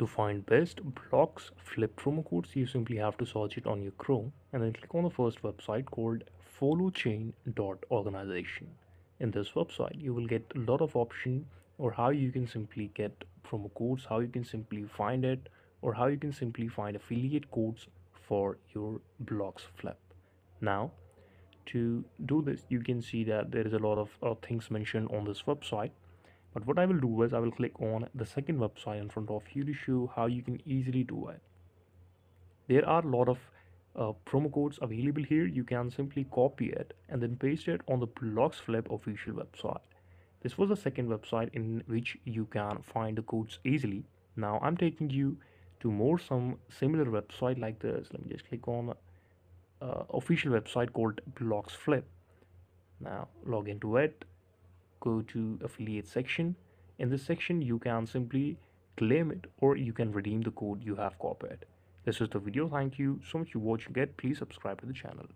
To find best Bloxflip promo codes, you simply have to search it on your Chrome and then click on the first website called followchain.organization. In this website, you will get a lot of options or how you can simply get promo codes, how you can simply find it, or how you can simply find affiliate codes for your Bloxflip. Now, to do this, you can see that there is a lot of things mentioned on this website, but what I will do is I will click on the second website in front of you to show how you can easily do it. There are a lot of promo codes available here. You can simply copy it and then paste it on the Bloxflip official website. This was the second website in which you can find the codes easily. Now I'm taking you to more some similar website like this. Let me just click on official website called Bloxflip. Now log into it, go to affiliate section. In this section you can simply claim it or you can redeem the code you have copied. This is the video. Thank you so much for watching it. Please subscribe to the channel.